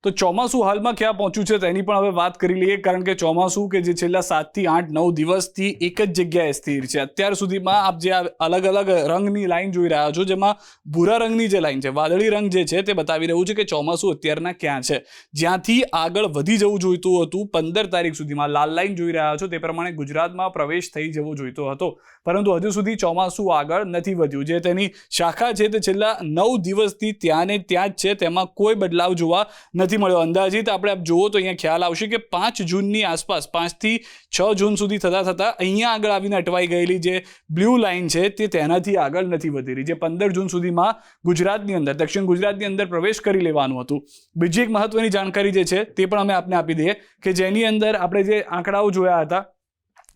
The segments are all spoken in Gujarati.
તો ચોમાસું હાલમાં ક્યાં પહોંચ્યું છે તેની પણ હવે વાત કરી લઈએ, કારણ કે ચોમાસું કે જે છેલ્લા 7 થી 8 9 દિવસથી એક જ જગ્યાએ સ્થિર છે. અત્યાર સુધીમાં આપ જે અલગ અલગ રંગની લાઈન જોઈ રહ્યા છો, જેમાં ભૂરા રંગની જે લાઈન છે, વાદળી રંગ જે છે તે બતાવી રહ્યું છે કે ચોમાસું અત્યારના ક્યાં છે. જ્યાંથી આગળ વધી જવું જોઈતું હતું 15 તારીખ સુધીમાં, લાલ લાઈન જોઈ રહ્યા છો તે પ્રમાણે ગુજરાતમાં પ્રવેશ થઈ જવો જોઈતો હતો, પરંતુ હજુ સુધી ચોમાસું આગળ નથી વધ્યું. જે તેની શાખા છે તે છેલ્લા 9 દિવસથી ત્યાં ને ત્યાં જ છે, તેમાં કોઈ બદલાવ જોવા નથી મળ્યો. અંદાજિત આપણે આપ જુઓ તો અહીંયા ખ્યાલ આવશે કે 5 જૂનની આસપાસ, 5 થી 6 જૂન સુધી થતા અહીંયા આગળ આવીને અટવાઈ ગયેલી જે બ્લુ લાઈન છે તે તેનાથી આગળ નથી વધી રહી. જે 15 જૂન સુધીમાં ગુજરાતની અંદર, દક્ષિણ ગુજરાતની અંદર પ્રવેશ કરી લેવાનું હતું. બીજી એક મહત્વની જાણકારી જે છે તે પણ અમે આપને આપી દઈએ કે જેની અંદર આપણે જે આંકડાઓ જોયા હતા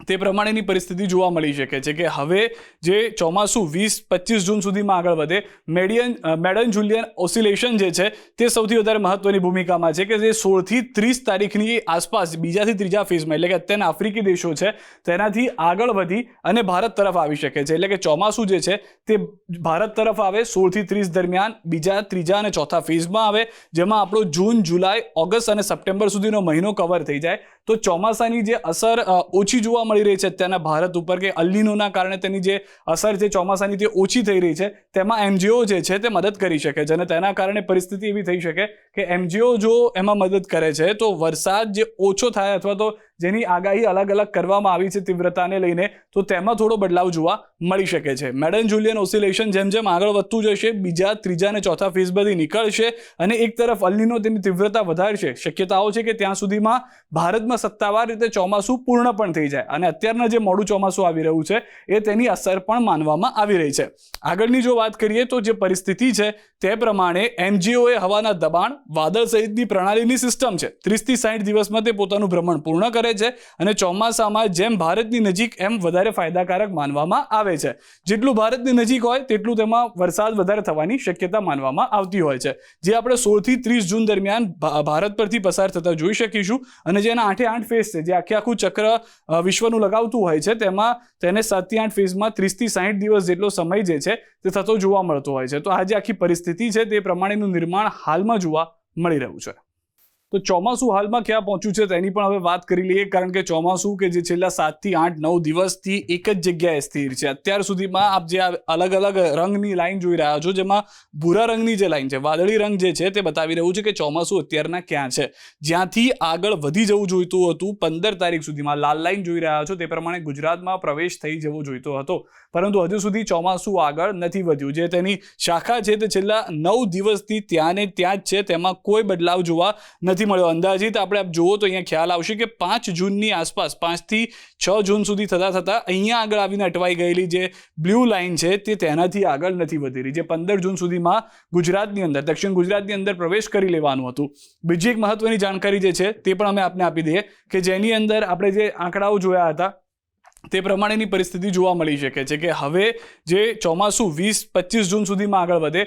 તે પ્રમાણેની પરિસ્થિતિ જોવા મળી શકે છે કે હવે જે ચોમાસું 20-25 જૂન સુધીમાં આગળ વધે, મેડન જુલિયન ઓસિલેશન જે છે તે સૌથી વધારે મહત્વની ભૂમિકામાં છે કે જે 16 થી 30 તારીખની આસપાસ બીજાથી ત્રીજા ફેઝમાં, એટલે કે અત્યારના આફ્રિકી દેશો છે તેનાથી આગળ વધી અને ભારત તરફ આવી શકે છે. એટલે કે ચોમાસું જે છે તે ભારત તરફ આવે 16 થી 30 દરમિયાન, બીજા, ત્રીજા અને ચોથા ફેઝમાં આવે, જેમાં આપણો જૂન, જુલાઈ, ઓગસ્ટ અને સપ્ટેમ્બર સુધીનો મહિનો કવર થઈ જાય. તો ચોમાસાની જે અસર ઓછી જોવા મળી રહી છે અત્યારના ભારત ઉપર, કે અલ્નીનોના કારણે તેની જે અસર છે ચોમાસાની તે ઓછી થઈ રહી છે, તેમાં એમજીઓ જે છે તે મદદ કરી શકે છે. અને તેના કારણે પરિસ્થિતિ એવી થઈ શકે કે એમજીઓ જો એમાં મદદ કરે છે તો વરસાદ જે ઓછો થાય, અથવા તો જેની આગાહી અલગ અલગ કરવામાં આવી છે તીવ્રતાને લઈને, તો તેમાં થોડો બદલાવ જોવા મળી શકે છે. મેડન જુલિયન ઓસિલેશન જેમ જેમ આગળ વધતું જશે, બીજા, ત્રીજા અને ચોથા ફેઝ બધી નીકળશે અને એક તરફ અલ્નીનો તેની તીવ્રતા વધારશે. શક્યતાઓ છે કે ત્યાં સુધીમાં ભારતમાં સત્તાવાર રીતે ચોમાસું પૂર્ણ પણ થઈ જાય, અને અત્યારના જે મોડું ચોમાસું આવી રહ્યું છે એ તેની અસર પણ માનવામાં આવી રહી છે. આગળની જો વાત કરીએ તો જે પરિસ્થિતિ છે તે પ્રમાણે એમજીઓ એ હવાના દબાણ, વાદળ સહિતની પ્રણાલીની સિસ્ટમ છે, 30 થી 60 દિવસમાં તે પોતાનું ભ્રમણ પૂર્ણ કરે છે અને ચોમાસામાં જેમ ભારતની નજીક એમ વધારે ફાયદાકારક માનવામાં આવે છે. જેટલું ભારતની નજીક હોય તેટલું તેમાં વરસાદ વધારે થવાની શક્યતા માનવામાં આવતી હોય છે, જે આપણે 16 થી 30 જૂન દરમિયાન ભારત પરથી પસાર થતા જોઈ શકીશું. અને જેના 8 ફેઝ છે, જે આખું ચક્ર વિશ્વનું લગાવતું હોય છે, તેમાં તેને 7 થી 8 ફેઝમાં 30 થી 60 દિવસ જેટલો સમય જે છે તે થતો જોવા મળતો હોય છે. તો આ જે આખી પરિસ્થિતિ છે તે પ્રમાણેનું નિર્માણ હાલમાં જોવા મળી રહ્યું છે. તો ચોમાસું હાલમાં ક્યાં પહોંચ્યું છે તેની પણ હવે વાત કરી લઈએ, કારણ કે ચોમાસું કે જે છેલ્લા 7 થી 8 9 દિવસથી એક જ જગ્યાએ સ્થિર છે. અત્યાર સુધીમાં આપ જે અલગ અલગ રંગની લાઈન જોઈ રહ્યા છો, જેમાં ભૂરા રંગની જે લાઈન છે, વાદળી રંગ જે છે તે બતાવી રહ્યું છે કે ચોમાસું અત્યારના ક્યાં છે. જ્યાંથી આગળ વધી જવું જોઈતું હતું 15 તારીખ સુધીમાં, લાલ લાઈન જોઈ રહ્યા છો તે પ્રમાણે ગુજરાતમાં પ્રવેશ થઈ જવો જોઈતો હતો, પરંતુ હજુ સુધી ચોમાસું આગળ નથી વધ્યું. જે તેની શાખા છે તે છેલ્લા 9 દિવસથી ત્યાં ને ત્યાં જ છે, તેમાં કોઈ બદલાવ જોવા નથી મળ્યો. અંદાજિત આપણે આપ જુઓ તો અહીંયા ખ્યાલ આવશે કે 5 જૂનની આસપાસ, 5 થી 6 જૂન સુધી થતા અહીંયા આગળ આવીને અટવાઈ ગયેલી જે બ્લુ લાઈન છે તે તેનાથી આગળ નથી વધી રહી. જે 15 જૂન સુધીમાં ગુજરાતની અંદર, દક્ષિણ ગુજરાતની અંદર પ્રવેશ કરી લેવાનું હતું. બીજી એક મહત્વની જાણકારી જે છે તે પણ અમે આપને આપી દઈએ કે જેની અંદર આપણે જે આંકડાઓ જોયા હતા તે પ્રમાણેની પરિસ્થિતિ જોવા મળી શકે છે કે હવે જે ચોમાસું 20-25 જૂન સુધીમાં આગળ વધે,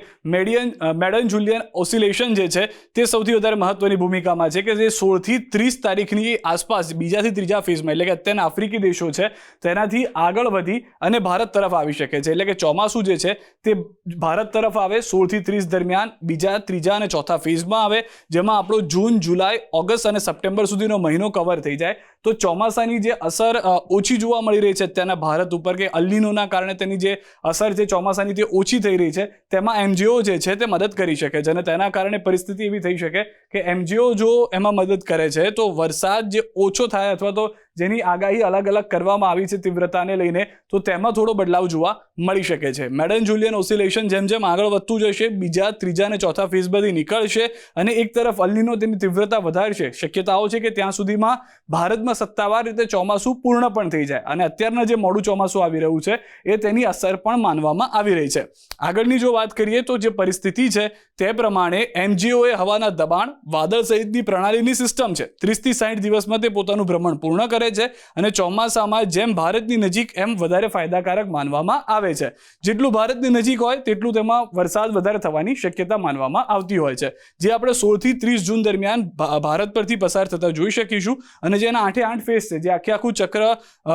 મેડન જુલિયન ઓસિલેશન જે છે તે સૌથી વધારે મહત્વની ભૂમિકામાં છે કે જે 16 થી 30 તારીખની આસપાસ બીજાથી ત્રીજા ફેઝમાં, એટલે કે અત્યારના આફ્રિકી દેશો છે તેનાથી આગળ વધી અને ભારત તરફ આવી શકે છે. એટલે કે ચોમાસું જે છે તે ભારત તરફ આવે 16 થી 30 દરમિયાન, બીજા, ત્રીજા અને ચોથા ફેઝમાં આવે, જેમાં આપણો જૂન, જુલાઈ, ઓગસ્ટ અને સપ્ટેમ્બર સુધીનો મહિનો કવર થઈ જાય. તો ચોમાસાની જે અસર ઓછી જોવા મળી રહી છે અત્યારના ભારત ઉપર, કે અલ્નીનોના કારણે તેની જે અસર છે ચોમાસાની તે ઓછી થઈ રહી છે, તેમાં એમજીઓ જે છે તે મદદ કરી શકે છે. અને તેના કારણે પરિસ્થિતિ એવી થઈ શકે કે એમજીઓ જો એમાં મદદ કરે છે તો વરસાદ જે ઓછો થાય, અથવા તો જેની આગાહી અલગ અલગ કરવામાં આવી છે તીવ્રતાને લઈને, તો તેમાં થોડો બદલાવ જોવા મળી શકે છે. મેડન જુલિયન ઓસિલેશન જેમ જેમ આગળ વધતું જશે, બીજા, ત્રીજા અને ચોથા ફેઝ બધી નીકળશે અને એક તરફ અલ્નીનો તેની તીવ્રતા વધારશે. શક્યતાઓ છે કે ત્યાં સુધીમાં ભારતમાં સત્તાવાર રીતે ચોમાસું પૂર્ણ પણ થઈ જાય, અને અત્યારના જે મોડું ચોમાસું આવી રહ્યું છે એ તેની અસર પણ માનવામાં આવી રહી છે. આગળની જો વાત કરીએ તો જે પરિસ્થિતિ છે તે પ્રમાણે એમજીઓ એ હવાના દબાણ, વાદળ સહિતની પ્રણાલીની સિસ્ટમ છે, 30 થી 60 દિવસમાં તે પોતાનું ભ્રમણ પૂર્ણ કરે છે અને ચોમાસામાં જેમ ભારતની નજીક એમ વધારે ફાયદાકારક માનવામાં આવે છે. જેટલું ભારતની નજીક હોય તેટલું તેમાં વરસાદ વધારે થવાની શક્યતા માનવામાં આવતી હોય છે, જે આપણે 16 થી 30 જૂન દરમિયાન ભારત પરથી પસાર થતા જોઈ શકીશું. અને જેના 8 ફેઝ છે, જે આખું ચક્ર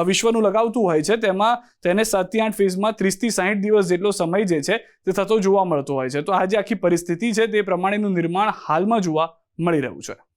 વિશ્વનું લગાવતું હોય છે, તેમાં તેને 7 થી 8 ફેઝમાં 30 થી 60 દિવસ જેટલો સમય જે છે તે થતો જોવા મળતો હોય છે. તો આ જે આખી પરિસ્થિતિ છે તે પ્રમાણેનું નિર્માણ હાલમાં જોવા મળી રહ્યું છે.